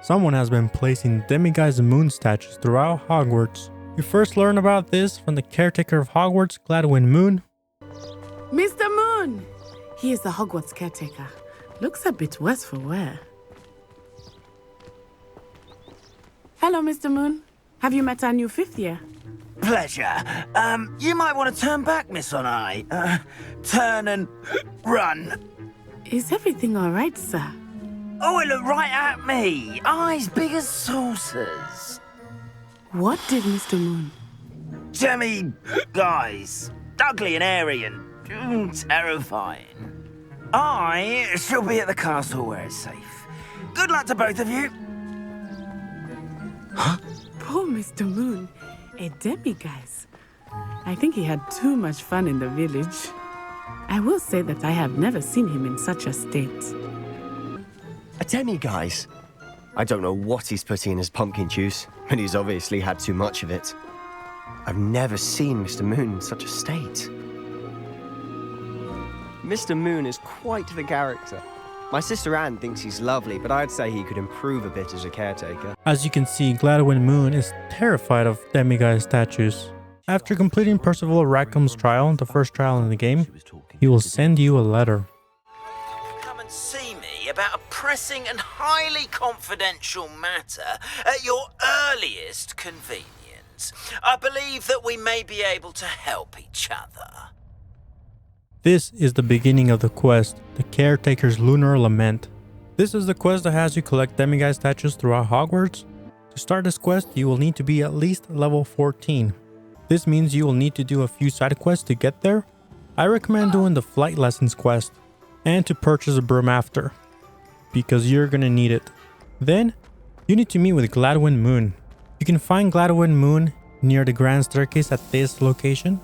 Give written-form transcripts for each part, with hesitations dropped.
Someone has been placing Demiguise moon statues throughout Hogwarts. We first learn about this from the caretaker of Hogwarts, Gladwin Moon. Mr. Moon! He is the Hogwarts caretaker. Looks a bit worse for wear. Hello, Mr. Moon. Have you met our new 5th year? Pleasure. You might want to turn back, Miss Onai. Turn and run. Is everything all right, sir? Oh, it looked right at me. Eyes big as saucers. What did Mr. Moon? Demiguise. Ugly and airy and terrifying. I shall be at the castle where it's safe. Good luck to both of you. Huh? Poor Mr. Moon. A Demiguise. I think he had too much fun in the village. I will say that I have never seen him in such a state. A Demiguise? I don't know what he's putting in his pumpkin juice, but he's obviously had too much of it. I've never seen Mr. Moon in such a state. Mr. Moon is quite the character. My sister Anne thinks he's lovely, but I'd say he could improve a bit as a caretaker. As you can see, Gladwin Moon is terrified of Demiguise statues. After completing Percival Rackham's trial, the first trial in the game, he will send you a letter. Come and see me about a pressing and highly confidential matter at your earliest convenience. I believe that we may be able to help each other. This is the beginning of the quest, the Caretaker's Lunar Lament. This is the quest that has you collect Demiguise statues throughout Hogwarts. To start this quest, you will need to be at least level 14. This means you will need to do a few side quests to get there. I recommend doing the Flight Lessons quest, and to purchase a broom after, because you're gonna need it. Then, you need to meet with Gladwin Moon. You can find Gladwin Moon near the Grand Staircase at this location.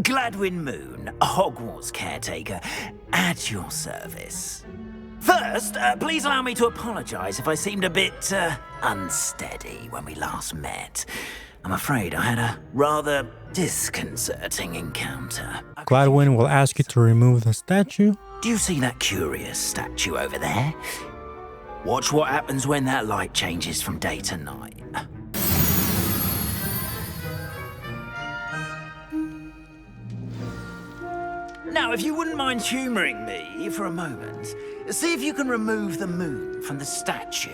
Gladwin Moon, Hogwarts caretaker, at your service. First, please allow me to apologise if I seemed a bit unsteady when we last met. I'm afraid I had a rather disconcerting encounter. Gladwin will ask you to remove the statue. Do you see that curious statue over there? Watch what happens when that light changes from day to night. Now, if you wouldn't mind humouring me for a moment, see if you can remove the moon from the statue.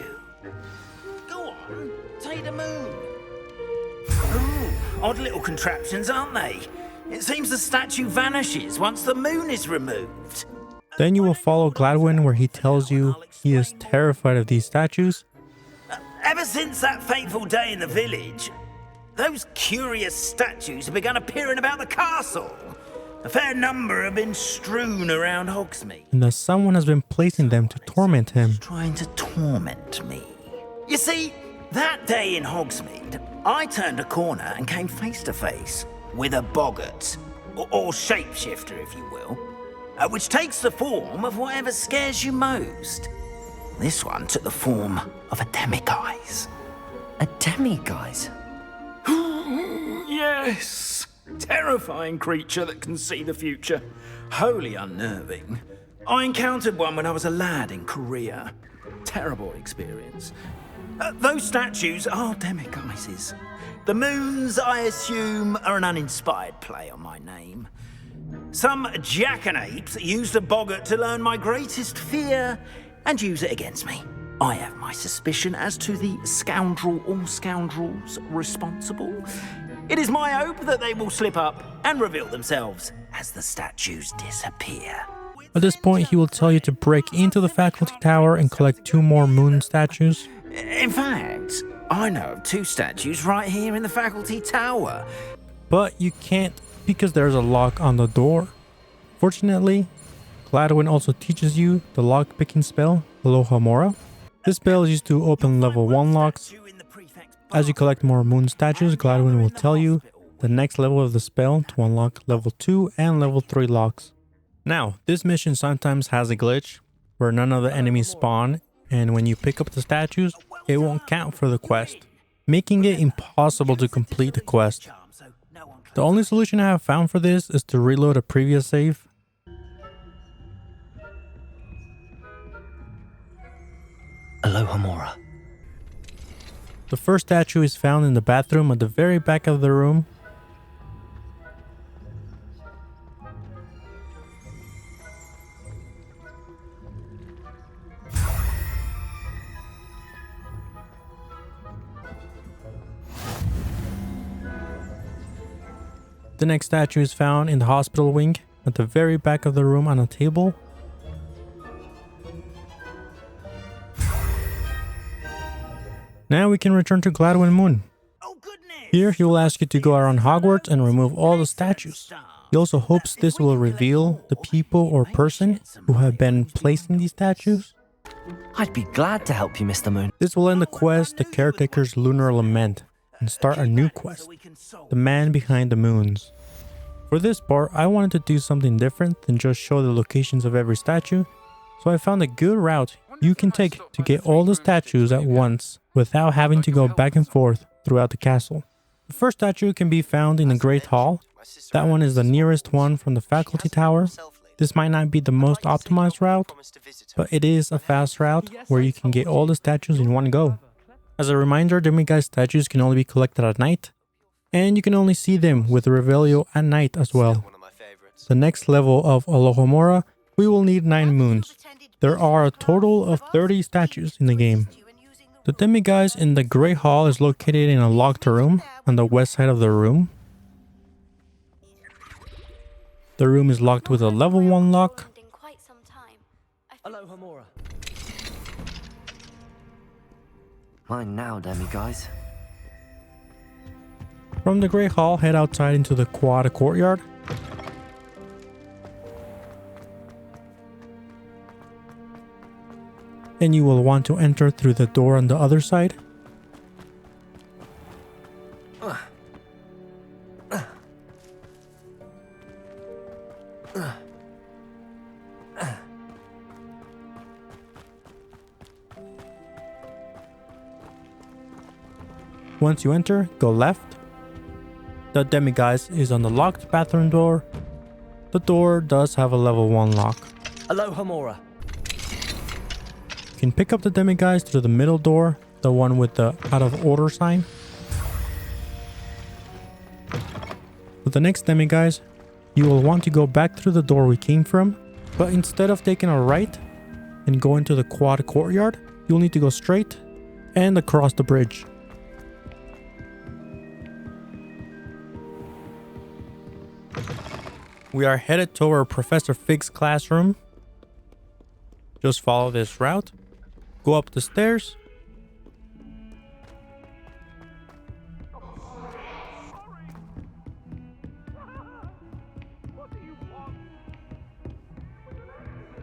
Go on, take the moon. Ooh, odd little contraptions, aren't they? It seems the statue vanishes once the moon is removed. Then you will follow Gladwin where he tells you he is terrified of these statues. Ever since that fateful day in the village, those curious statues have begun appearing about the castle. A fair number have been strewn around Hogsmeade. And that someone has been placing them to torment him. Trying to torment me. You see, that day in Hogsmeade, I turned a corner and came face to face with a boggart, or shapeshifter if you will, which takes the form of whatever scares you most. This one took the form of a Demiguise. A Demiguise? Yes! Terrifying creature that can see the future. Wholly unnerving. I encountered one when I was a lad in Korea. Terrible experience. Those statues are Demiguises. The moons, I assume, are an uninspired play on my name. Some jackanapes used a boggart to learn my greatest fear and use it against me. I have my suspicion as to the scoundrel or scoundrels responsible. It is my hope that they will slip up and reveal themselves as the statues disappear. At this point, he will tell you to break into the faculty tower and collect 2 more moon statues. In fact, I know of 2 statues right here in the faculty tower. But you can't because there's a lock on the door. Fortunately, Gladwin also teaches you the lock-picking spell, Alohomora. This spell is used to open level 1 locks. As you collect more moon statues, Gladwin will tell you the next level of the spell to unlock level 2 and level 3 locks. Now, this mission sometimes has a glitch where none of the enemies spawn, and when you pick up the statues, it won't count for the quest, making it impossible to complete the quest. The only solution I have found for this is to reload a previous save. Alohomora. The first statue is found in the bathroom at the very back of the room. The next statue is found in the hospital wing at the very back of the room on a table. Now we can return to Gladwin Moon. Here he will ask you to go around Hogwarts and remove all the statues. He also hopes this will reveal the people or person who have been placing these statues. I'd be glad to help you, Mr. Moon. This will end the quest, the caretaker's lunar lament, and start a new quest, the man behind the moons. For this part, I wanted to do something different than just show the locations of every statue, so I found a good route you can take to get all the statues at once without having to go back and forth throughout the castle. The first statue can be found in the Great Hall. That one is the nearest one from the faculty tower. This might not be the most optimized route, but it is a fast route where you can get all the statues in one go. As a reminder, Demiguise statues can only be collected at night, and you can only see them with the Revelio at night as well. The next level of Alohomora, we will need 9 moons. There are a total of 30 statues in the game. The Demiguise in the Great Hall is located in a locked room on the west side of the room. The room is locked with a level 1 lock. Alohomora. Mine now, Demiguise. From the Great Hall, head outside into the Courtyard. And you will want to enter through the door on the other side. Once you enter, go left. The Demiguise is on the locked bathroom door. The door does have a level 1 lock. Alohomora. You can pick up the Demiguise through the middle door, the one with the out of order sign. With the next Demiguise, you will want to go back through the door we came from, but instead of taking a right and going to the Courtyard, you'll need to go straight and across the bridge. We are headed toward Professor Fig's classroom. Just follow this route. Go up the stairs.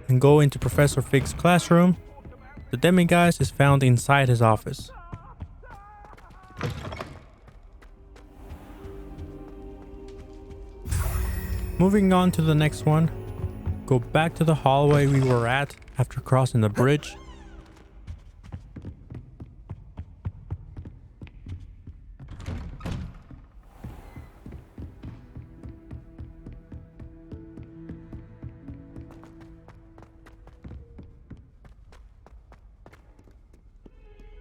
And go into Professor Fig's classroom. The Demiguise is found inside his office. Moving on to the next one, go back to the hallway we were at after crossing the bridge.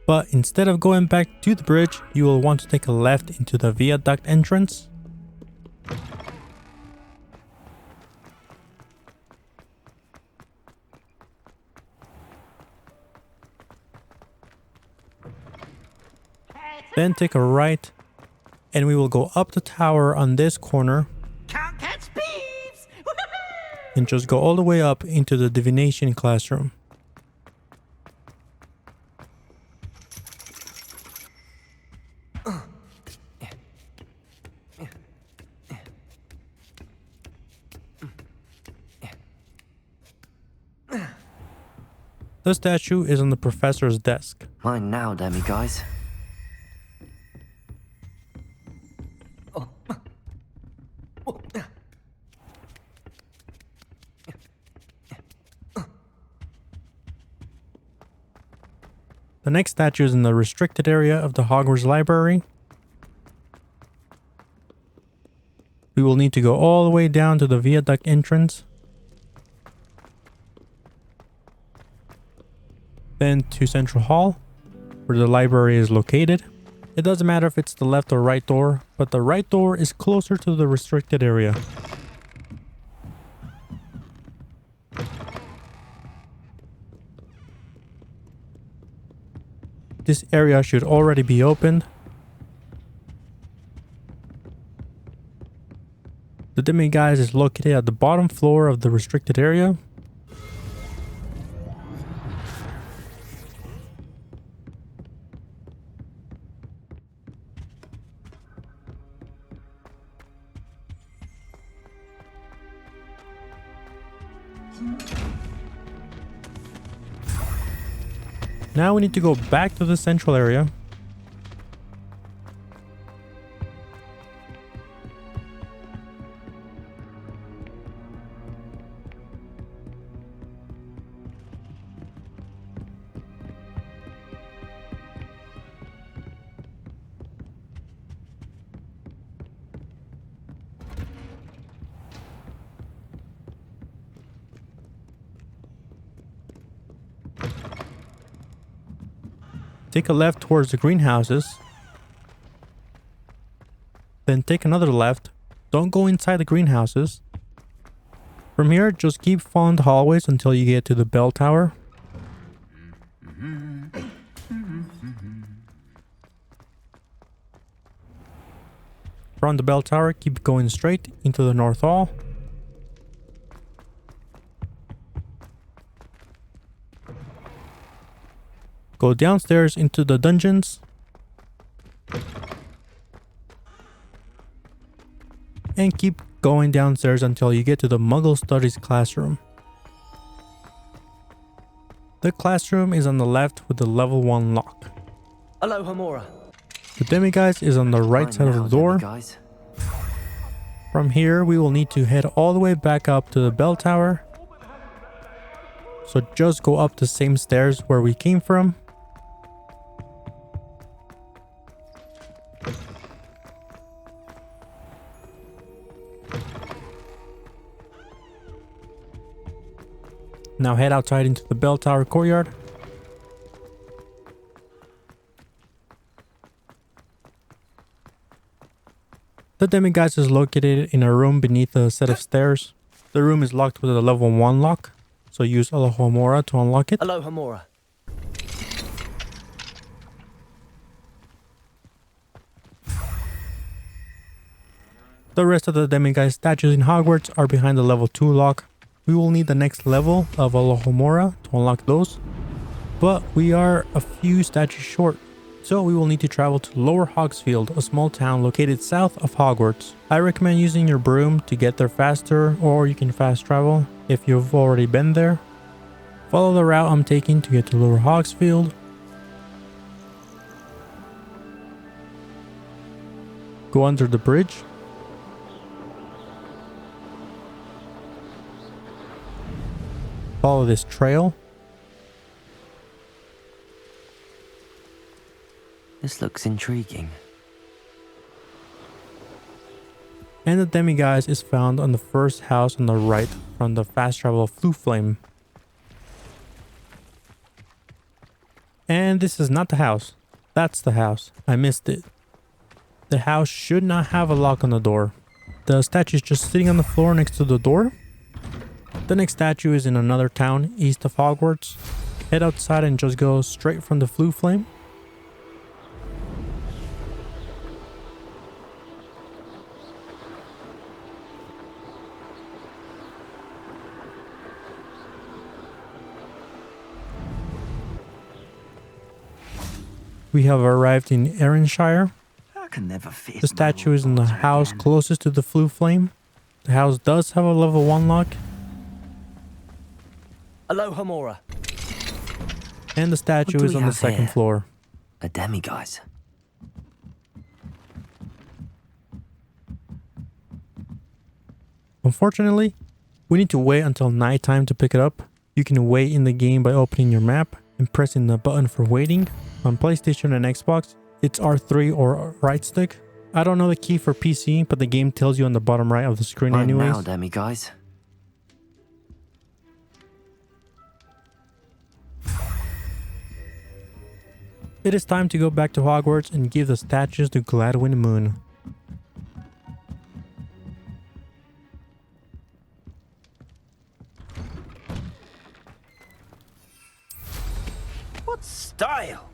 But instead of going back to the bridge, you will want to take a left into the viaduct entrance. Then take a right, and we will go up the tower on this corner. Can't catch thieves! And just go all the way up into the Divination Classroom. The statue is on the professor's desk. Mine now, Demiguise. The next statue is in the restricted area of the Hogwarts Library. We will need to go all the way down to the viaduct entrance. Then to Central Hall, where the library is located. It doesn't matter if it's the left or right door, but the right door is closer to the restricted area. This area should already be opened. The Demiguise is located at the bottom floor of the restricted area. Now we need to go back to the central area. Take a left towards the greenhouses. Then take another left. Don't go inside the greenhouses. From here, just keep following the hallways until you get to the bell tower. From the bell tower, keep going straight into the north hall. Go downstairs into the dungeons. And keep going downstairs until you get to the Muggle Studies classroom. The classroom is on the left with the level 1 lock. Alohomora. The Demiguise is on the right side of the door. Demiguise. From here, we will need to head all the way back up to the bell tower. So just go up the same stairs where we came from. Now head outside into the bell tower courtyard. The Demiguise is located in a room beneath a set of stairs. The room is locked with a level 1 lock, so use Alohomora to unlock it. Alohomora. The rest of the Demiguise statues in Hogwarts are behind the level 2 lock. We will need the next level of Alohomora to unlock those, but we are a few statues short, so we will need to travel to Lower Hogsfield, a small town located south of Hogwarts. I recommend using your broom to get there faster, or you can fast travel if you've already been there. Follow the route I'm taking to get to Lower Hogsfield. Go under the bridge. Follow this trail. This looks intriguing. And the Demiguise is found on the first house on the right from the fast travel Flue Flame. And this is not the house. That's the house. I missed it. The house should not have a lock on the door. The statue is just sitting on the floor next to the door. The next statue is in another town east of Hogwarts. Head outside and just go straight from the Flue Flame. We have arrived in Aranshire. I can never fit. The statue is in the house closest to the Flue Flame. The house does have a level 1 lock. Alohomora. And the statue do is we on the have second here? floor. A Demiguise. Unfortunately, we need to wait until nighttime to pick it up. You can wait in the game by opening your map and pressing the button for waiting. On PlayStation and Xbox, it's R3 or right stick. I don't know the key for PC, but the game tells you on the bottom right of the screen Mine anyways. now, Demiguise. It is time to go back to Hogwarts and give the statues to Gladwin Moon. What style?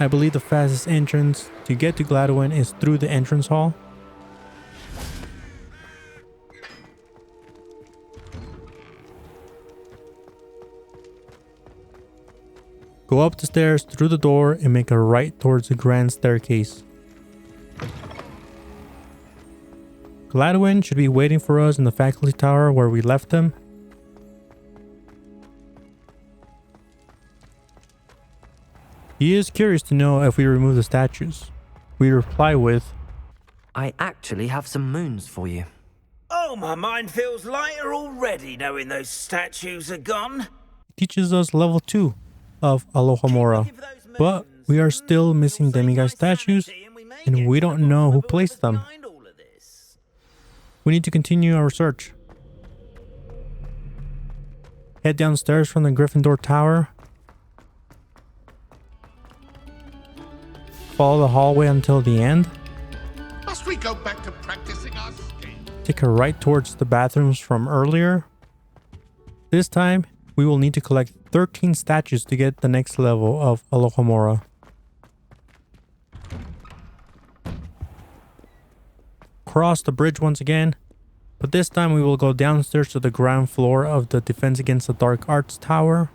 I believe the fastest entrance to get to Gladwin is through the entrance hall. Go up the stairs through the door and make a right towards the grand staircase. Gladwin should be waiting for us in the faculty tower where we left him. He is curious to know if we remove the statues. We reply with, I actually have some moons for you. Oh, my mind feels lighter already knowing those statues are gone. He teaches us level 2 of Alohomora, but we are still missing Demiguise statues and we don't know who placed them. We need to continue our search. Head downstairs from the Gryffindor Tower. Follow the hallway until the end. Must we go back to practicing our skate? Take a right towards the bathrooms from earlier. This time, we will need to collect 13 statues to get the next level of Alohomora. Cross the bridge once again, but this time we will go downstairs to the ground floor of the Defense Against the Dark Arts Tower.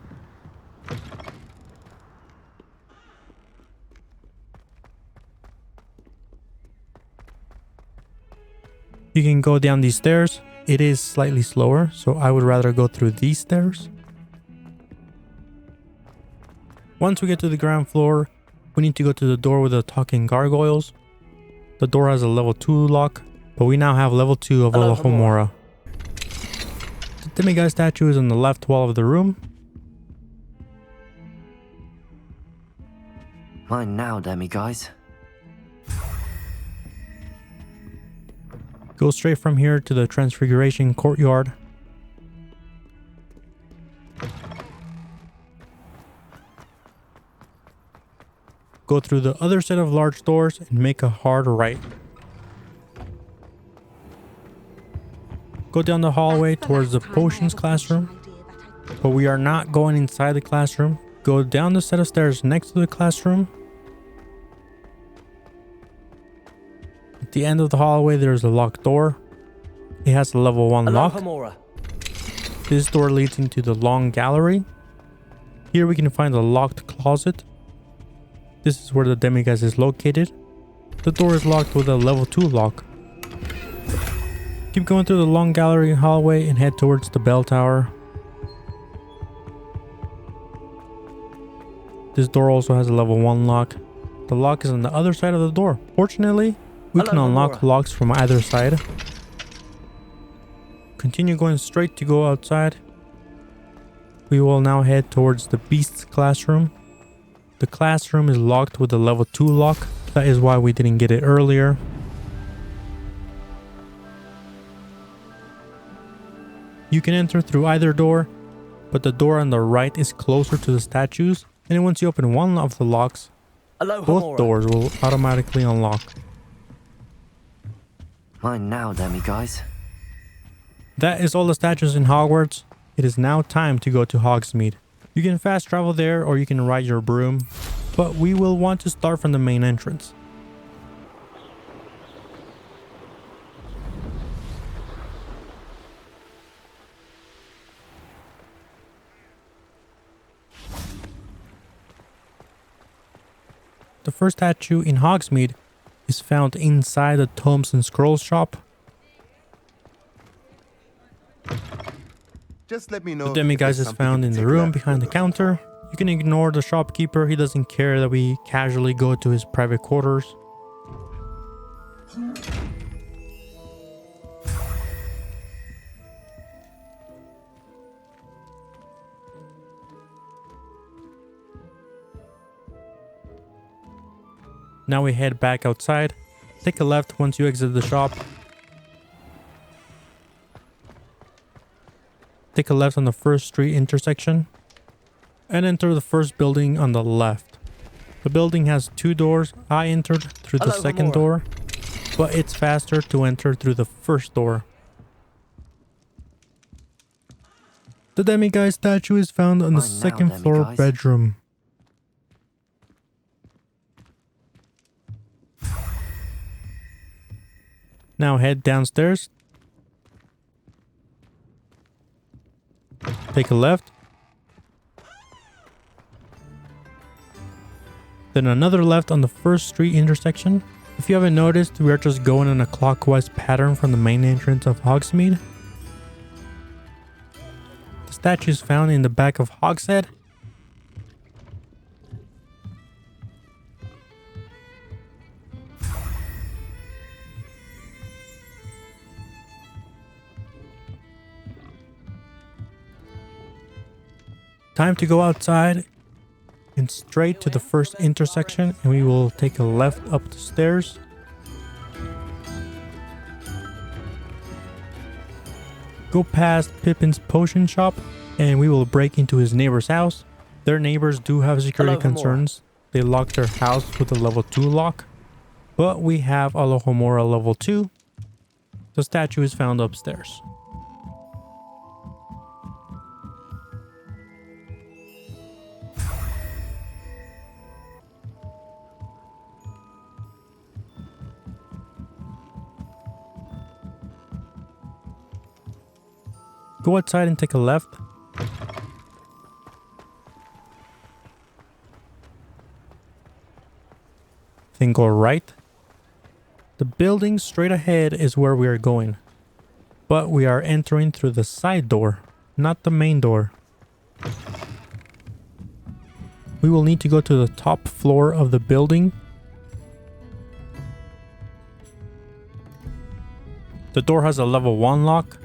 You can go down these stairs. It is slightly slower, so I would rather go through these stairs. Once we get to the ground floor, we need to go to the door with the talking gargoyles. The door has a level 2 lock, but we now have level 2 of Alohomora. The Demiguise statue is on the left wall of the room. Mine now, Demiguise. Go straight from here to the Transfiguration Courtyard. Go through the other set of large doors and make a hard right. Go down the hallway towards the Potions Classroom, but we are not going inside the classroom. Go down the set of stairs next to the classroom. At the end of the hallway, there's a locked door. It has a level 1 lock. Alohomora. This door leads into the long gallery. Here we can find a locked closet. This is where the Demiguise is located. The door is locked with a level 2 lock. Keep going through the long gallery hallway and head towards the bell tower. This door also has a level 1 lock. The lock is on the other side of the door. Fortunately, we can unlock locks from either side. Continue going straight to go outside. We will now head towards the Beast's classroom. The classroom is locked with a level 2 lock. That is why we didn't get it earlier. You can enter through either door, but the door on the right is closer to the statues, and once you open one of the locks, both doors will automatically unlock. Mine now, Demiguise. That is all the statues in Hogwarts. It is now time to go to Hogsmeade. You can fast travel there or you can ride your broom, but we will want to start from the main entrance. The first statue in Hogsmeade is found inside the Tomes and Scrolls shop. Just let me know. The Demiguise is found in the room behind the counter. You can ignore the shopkeeper. He doesn't care that we casually go to his private quarters. Now we head back outside. Take a left once you exit the shop. take a left on the first street intersection and enter the first building on the left. The building has 2 doors. I entered through the second door, but it's faster to enter through the first door. The Demiguise statue is found on the second floor bedroom. Now head downstairs. Take a left. Then another left on the first street intersection. If you haven't noticed, we are just going in a clockwise pattern from the main entrance of Hogsmeade. The statue is found in the back of Hogshead. Time to go outside and straight to the first intersection, and we will take a left up the stairs. Go past Pippin's potion shop and we will break into his neighbor's house. Their neighbors do have security concerns. They locked their house with a level 2 lock, but we have Alohomora level 2. The statue is found upstairs. Go outside and take a left. Then go right. The building straight ahead is where we are going, but we are entering through the side door, not the main door. We will need to go to the top floor of the building. The door has a level 1 lock.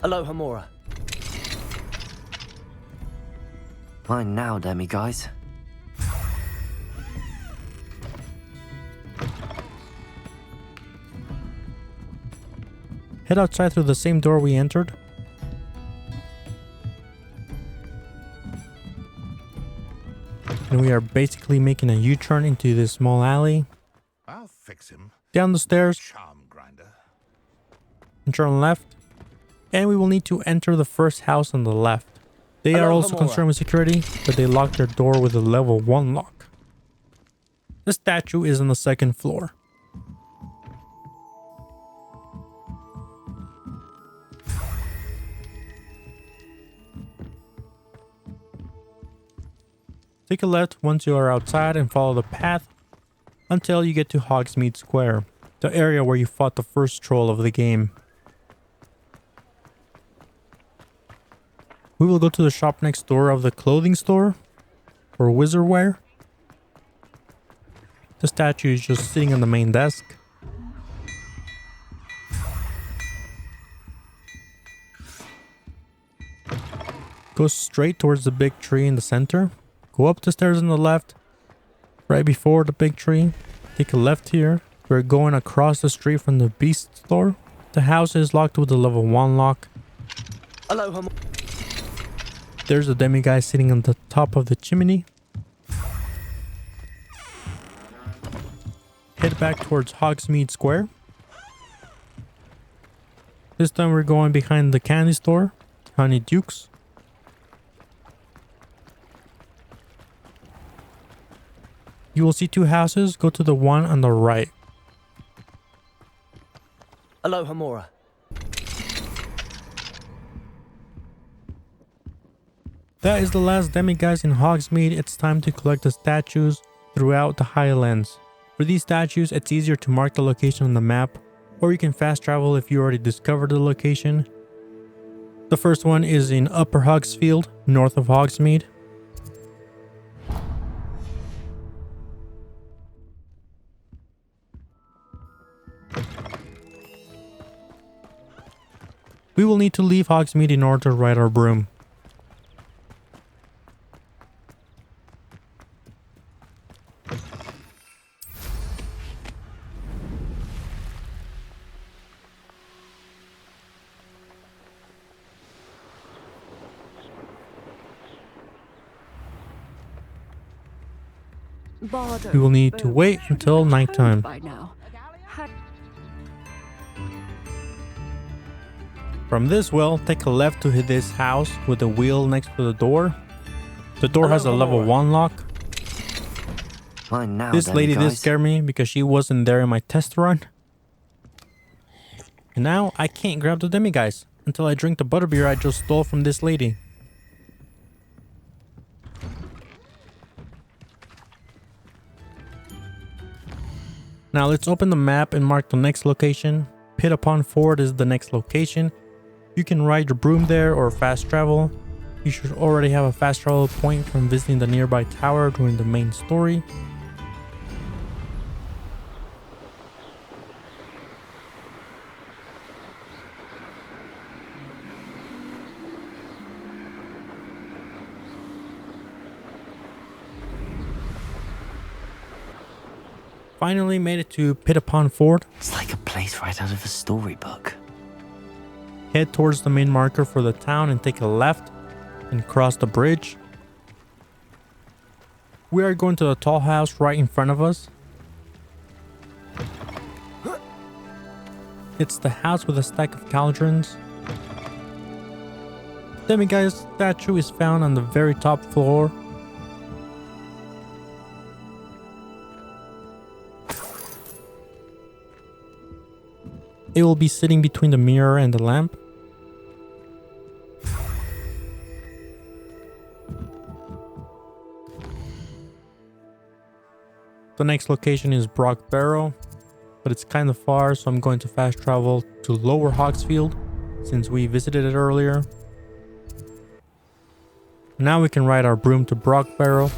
Alohomora. Mine now, Demiguise. Head outside through the same door we entered. And we are basically making a U-turn into this small alley. I'll fix him. Down the stairs. Charm grinder. And turn left. And we will need to enter the first house on the left. They are also concerned with security, but they locked their door with a level 1 lock. The statue is on the second floor. Take a left once you are outside and follow the path until you get to Hogsmeade Square, the area where you fought the first troll of the game. We will go to the shop next door of the clothing store or wizard wear. The statue is just sitting on the main desk. Go straight towards the big tree in the center. Go up the stairs on the left, right before the big tree. Take a left here. We're going across the street from the beast store. The house is locked with a level 1 lock. There's a Demiguise sitting on the top of the chimney. Head back towards Hogsmeade Square. This time we're going behind the candy store, Honeydukes. You will see 2 houses. Go to the one on the right. Alohomora. That is the last Demiguise in Hogsmeade. It's time to collect the statues throughout the highlands. For these statues, it's easier to mark the location on the map, or you can fast travel if you already discovered the location. The first one is in Upper Hogsfield, north of Hogsmeade. We will need to leave Hogsmeade in order to ride our broom. We will need to wait until nighttime. By now. From this well, take a left to hit this house with the wheel next to the door. The door has a level 1 lock. Fine now, This lady did Demiguise. scare me because she wasn't there in my test run. And now I can't grab the Demiguise until I drink the butterbeer I just stole from this lady. Now let's open the map and mark the next location. Pitt-Upon-Ford is the next location. You can ride your broom there or fast travel. You should already have a fast travel point from visiting the nearby tower during the main story. Finally made it to Pitt-Upon-Ford. It's like a place right out of a storybook. Head towards the main marker for the town and take a left and cross the bridge. We are going to the tall house right in front of us. It's the house with a stack of cauldrons. Demiguise statue is found on the very top floor. It will be sitting between the mirror and the lamp. The next location is Brocburrow, but it's kind of far, so I'm going to fast travel to Lower Hogsfield since we visited it earlier. Now we can ride our broom to Brocburrow.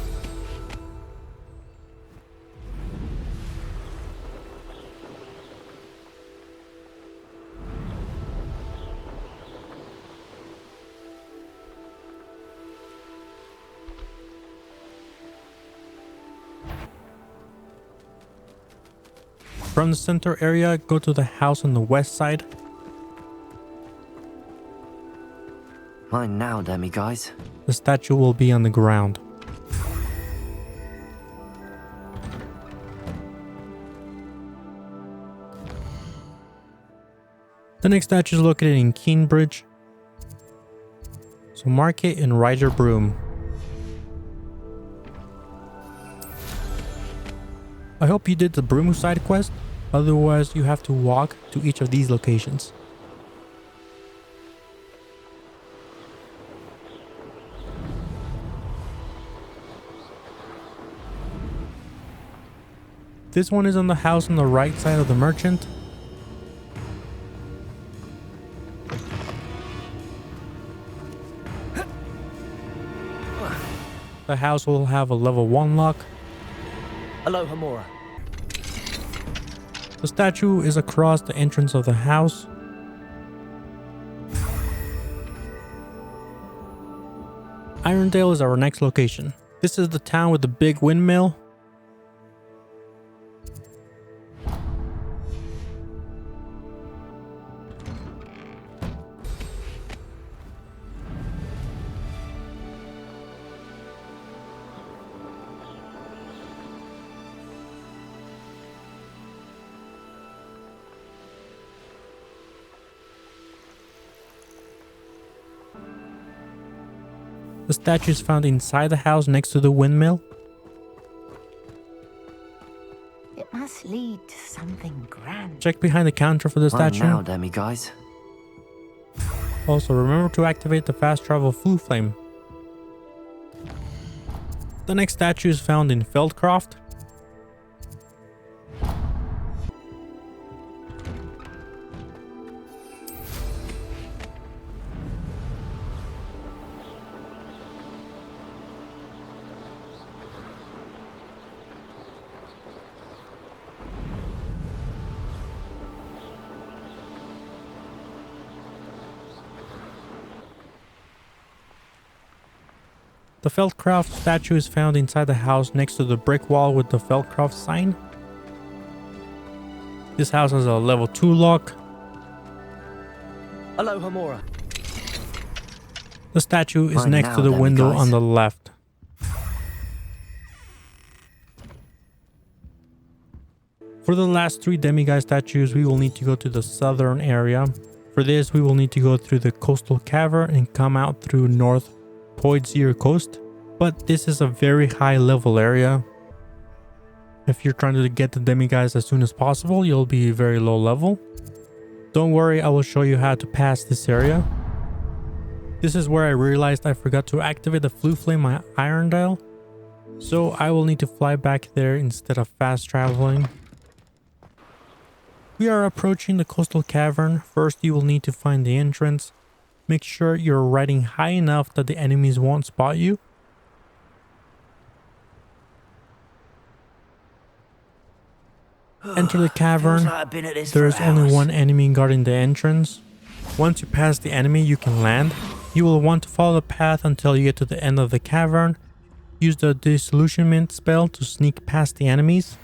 From the center area, go to the house on the west side. Fine now, Demiguise. The statue will be on the ground. The next statue is located in Keenbridge. So mark it and ride your broom. I hope you did the broom side quest, otherwise you have to walk to each of these locations. This one is on the house on the right side of the merchant. The house will have a level 1 lock. Hello, Hamora. The statue is across the entrance of the house. Irondale is our next location. This is the town with the big windmill. The statue is found inside the house next to the windmill. It must lead to something grand. Check behind the counter for the Fine statue. now, Demiguise. Also, remember to activate the fast travel flue flame. The next statue is found in Feldcroft. The Feldcroft statue is found inside the house next to the brick wall with the Feldcroft sign. This house has a level 2 lock. Hello, Hamora. The statue is Fine next now, to the window Demiguise. on the left. For the last 3 Demiguise statues, we will need to go to the southern area. For this, we will need to go through the coastal cavern and come out through North Poidsir Coast. But this is a very high level area. If you're trying to get the Demiguise as soon as possible, you'll be very low level. Don't worry, I will show you how to pass this area. This is where I realized I forgot to activate the Flue Flame my Iron Dial. So I will need to fly back there instead of fast traveling. We are approaching the coastal cavern. First, you will need to find the entrance. Make sure you're riding high enough that the enemies won't spot you. Enter the cavern. There's only one enemy guarding the entrance. Once you pass the enemy, you can land. You will want to follow the path until you get to the end of the cavern. Use the disillusionment spell to sneak past the enemies.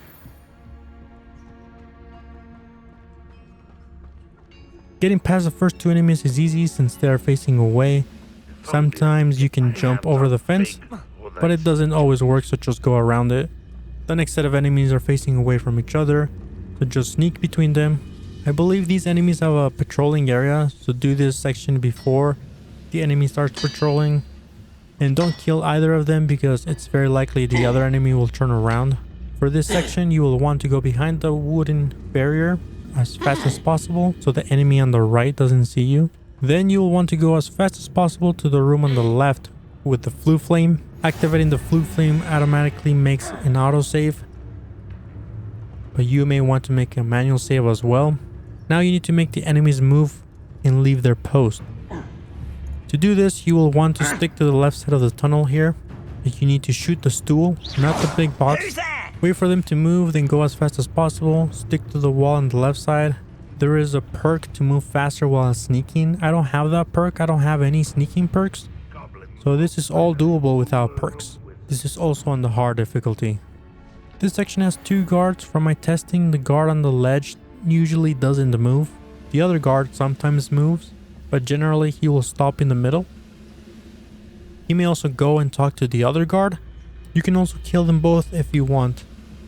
Getting past the first 2 enemies is easy since they are facing away. Sometimes you can jump over the fence, but it doesn't always work, so just go around it. The next set of enemies are facing away from each other, so just sneak between them. I believe these enemies have a patrolling area, so do this section before the enemy starts patrolling. And don't kill either of them because it's very likely the other enemy will turn around. For this section, you will want to go behind the wooden barrier as fast as possible so the enemy on the right doesn't see you. Then you will want to go as fast as possible to the room on the left with the Flue Flame. Activating the Flue Flame automatically makes an autosave, but you may want to make a manual save as well. Now you need to make the enemies move and leave their post. To do this, you will want to stick to the left side of the tunnel here. You need to shoot the stool, not the big box. Wait for them to move, then go as fast as possible. Stick to the wall on the left side. There is a perk to move faster while sneaking. I don't have that perk. I don't have any sneaking perks. So this is all doable without perks. This is also on the hard difficulty. This section has 2 guards. From my testing, the guard on the ledge usually doesn't move. The other guard sometimes moves, but generally he will stop in the middle. He may also go and talk to the other guard. You can also kill them both if you want.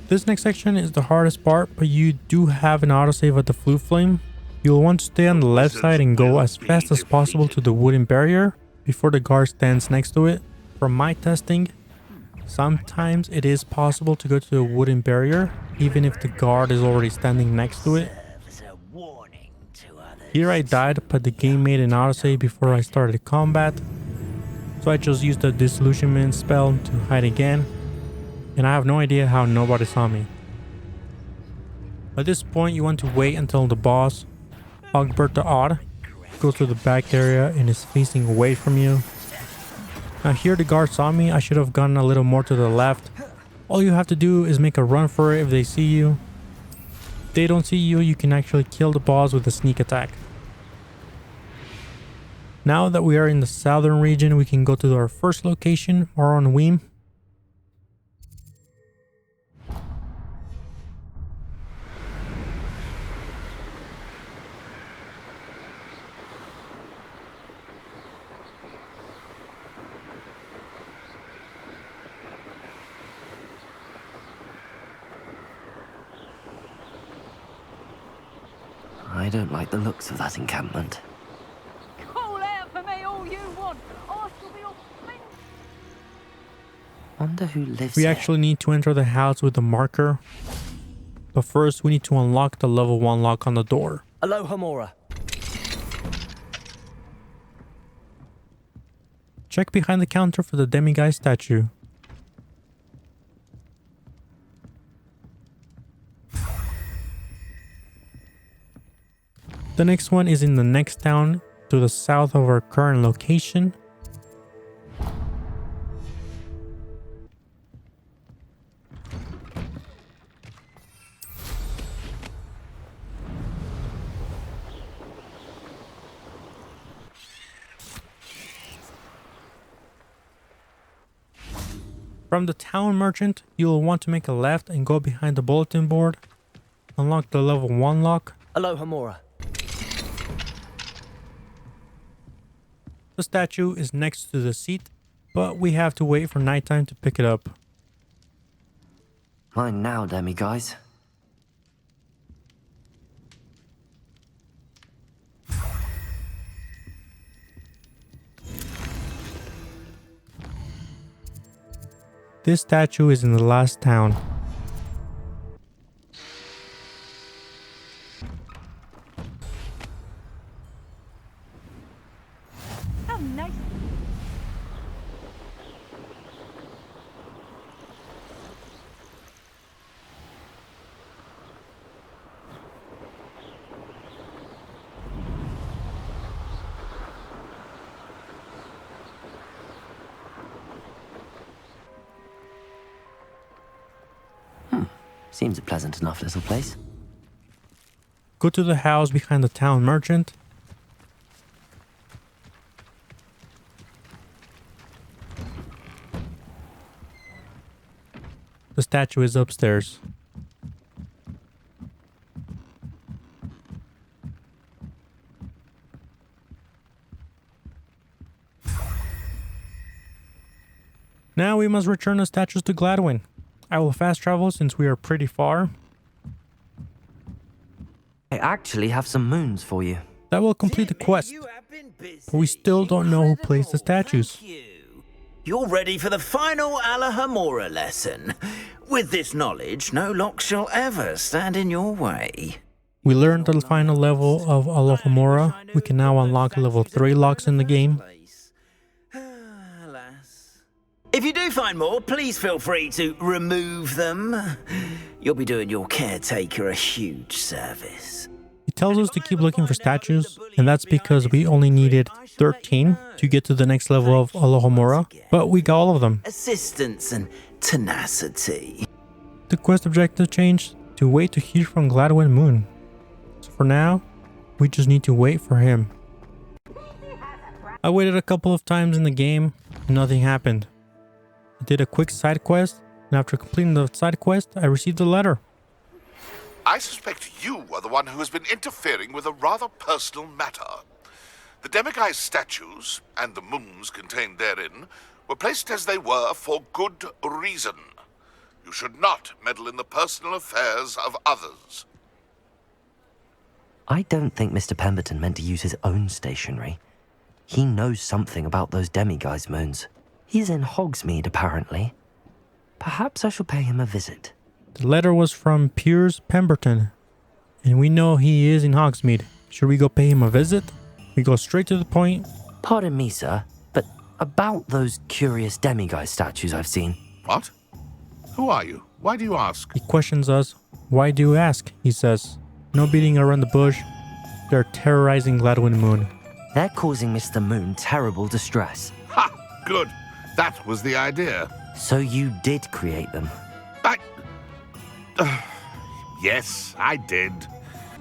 This next section is the hardest part, but you do have an autosave at the Flue Flame. You'll want to stay on the left side and go as fast as possible to the wooden barrier before the guard stands next to it. From my testing, sometimes it is possible to go to the wooden barrier even if the guard is already standing next to it. Here I died, but the game made an autosave before I started combat. So I just used the disillusionment spell to hide again. And I have no idea how nobody saw me. At this point, you want to wait until the boss, Hogbarta, goes to the back area and is facing away from you. Now here the guard saw me. I should have gone a little more to the left. All you have to do is make a run for it if they see you. If they don't see you, you can actually kill the boss with a sneak attack. Now that we are in the southern region, we can go to our first location, Marunweem. I don't like the looks of that encampment. Call out for me all you want. I shall be all Wonder who lives We here. actually need to enter the house with the marker. But first, we need to unlock the level 1 lock on the door. Aloha Mora. Check behind the counter for the Demiguise statue. The next one is in the next town to the south of our current location. From the town merchant, you will want to make a left and go behind the bulletin board. Unlock the level 1 lock. Aloha Mora. The statue is next to the seat, but we have to wait for nighttime to pick it up. Mine now, Demiguise. This statue is in the last town. How nice. Seems a pleasant enough little place. Go to the house behind the town merchant. The statue is upstairs. Now we must return the statues to Gladwin. I will fast travel since we are pretty far. I actually have some moons for you. That will complete the quest. But we still don't know who placed the statues. You're ready for the final Alahamora lesson. With this knowledge, no lock shall ever stand in your way. We learned the final level of Alahamora. We can now unlock level 3 locks in the game. If you do find more, please feel free to remove them. You'll be doing your caretaker a huge service. It tells us to keep looking for statues, and that's because we only needed 13 to get to the next level of Alahamora, but we got all of them. Assistance and tenacity. The quest objective changed to wait to hear from Gladwin Moon. So for now, we just need to wait for him. I waited a couple of times in the game, and nothing happened. I did a quick side quest, and after completing the side quest, I received a letter. I suspect you are the one who has been interfering with a rather personal matter. The Demiguise statues, and the moons contained therein, were placed as they were for good reason. You should not meddle in the personal affairs of others. I don't think Mr. Pemberton meant to use his own stationery. He knows something about those Demiguise moons. He's in Hogsmeade, apparently. Perhaps I shall pay him a visit. The letter was from Piers Pemberton, and we know he is in Hogsmeade. Should we go pay him a visit? We go straight to the point. Pardon me, sir, but about those curious Demiguise statues I've seen. What? Who are you? Why do you ask? He questions us. Why do you ask? He says. No beating around the bush. They're terrorizing Gladwin Moon. They're causing Mr. Moon terrible distress. Ha! Good. That was the idea. So you did create them? Yes, I did.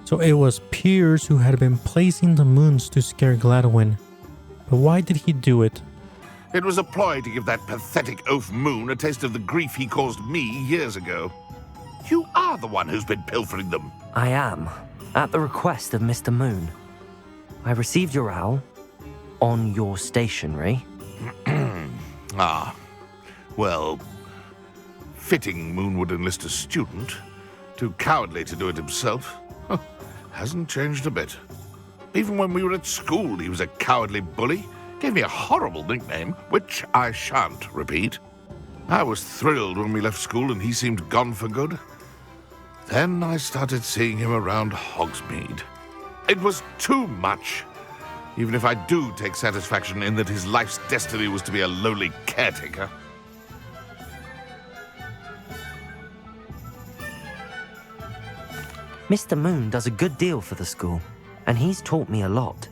So it was Piers who had been placing the moons to scare Gladwin. But why did he do it? It was a ploy to give that pathetic oaf Moon a taste of the grief he caused me years ago. You are the one who's been pilfering them. I am, at the request of Mr. Moon. I received your owl on your stationery. Ah, well, fitting Moon would enlist a student. Too cowardly to do it himself. Hasn't changed a bit. Even when we were at school, he was a cowardly bully. Gave me a horrible nickname, which I shan't repeat. I was thrilled when we left school and he seemed gone for good. Then I started seeing him around Hogsmeade. It was too much. Even if I do take satisfaction in that his life's destiny was to be a lowly caretaker. Mr. Moon does a good deal for the school, and he's taught me a lot.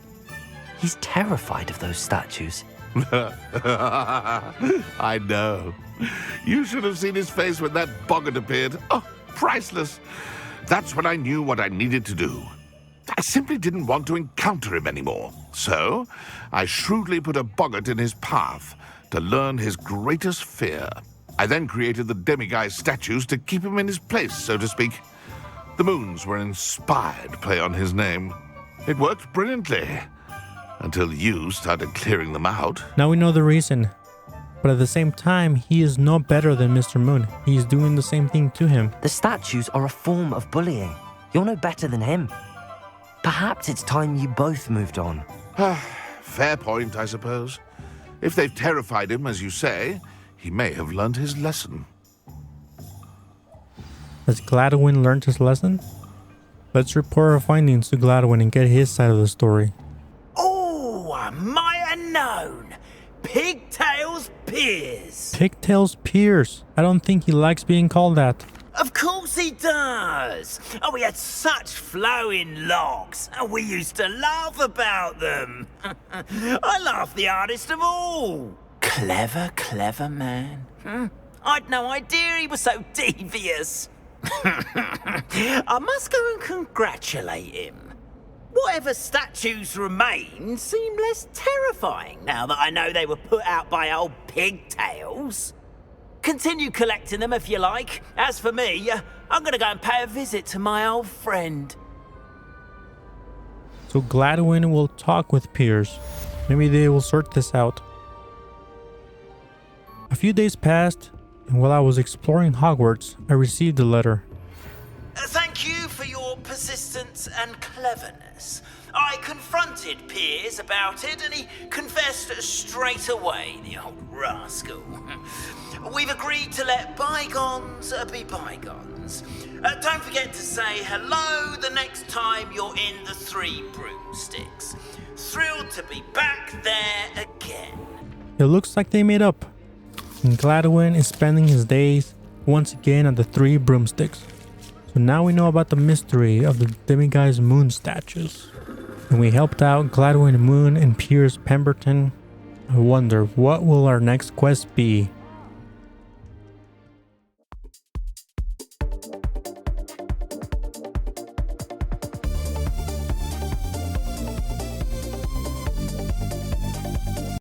He's terrified of those statues. I know. You should have seen his face when that boggart appeared. Oh, priceless. That's when I knew what I needed to do. I simply didn't want to encounter him anymore. So, I shrewdly put a boggart in his path to learn his greatest fear. I then created the Demiguise statues to keep him in his place, so to speak. The moons were an inspired play on his name. It worked brilliantly. Until you started clearing them out. Now we know the reason. But at the same time, he is no better than Mr. Moon. He is doing the same thing to him. The statues are a form of bullying. You're no better than him. Perhaps it's time you both moved on. Fair point, I suppose. If they've terrified him, as you say, he may have learned his lesson. Has Gladwin learned his lesson? Let's report our findings to Gladwin and get his side of the story. Oh, I might have known. Pigtails Piers. Pigtails Piers. I don't think he likes being called that. Of course he does. Oh, we had such flowing locks, and we used to laugh about them. I laughed the hardest of all. Clever, clever man. I'd no idea he was so devious. I must go and congratulate him. Whatever statues remain seem less terrifying now that I know they were put out by old pigtails. Continue collecting them if you like. As for me, I'm going to go and pay a visit to my old friend. So Gladwin will talk with Piers. Maybe they will sort this out. A few days passed, and while I was exploring Hogwarts, I received a letter. Thank you for your persistence and cleverness. I confronted Piers about it, and he confessed straight away, the old rascal. We've agreed to let bygones be bygones. Don't forget to say hello the next time you're in the Three Broomsticks. Thrilled to be back there again. It looks like they made up, and Gladwin is spending his days once again at the Three Broomsticks. So now we know about the mystery of the Demiguise moon statues. And we helped out Gladwin Moon and Piers Pemberton. I wonder, what will our next quest be?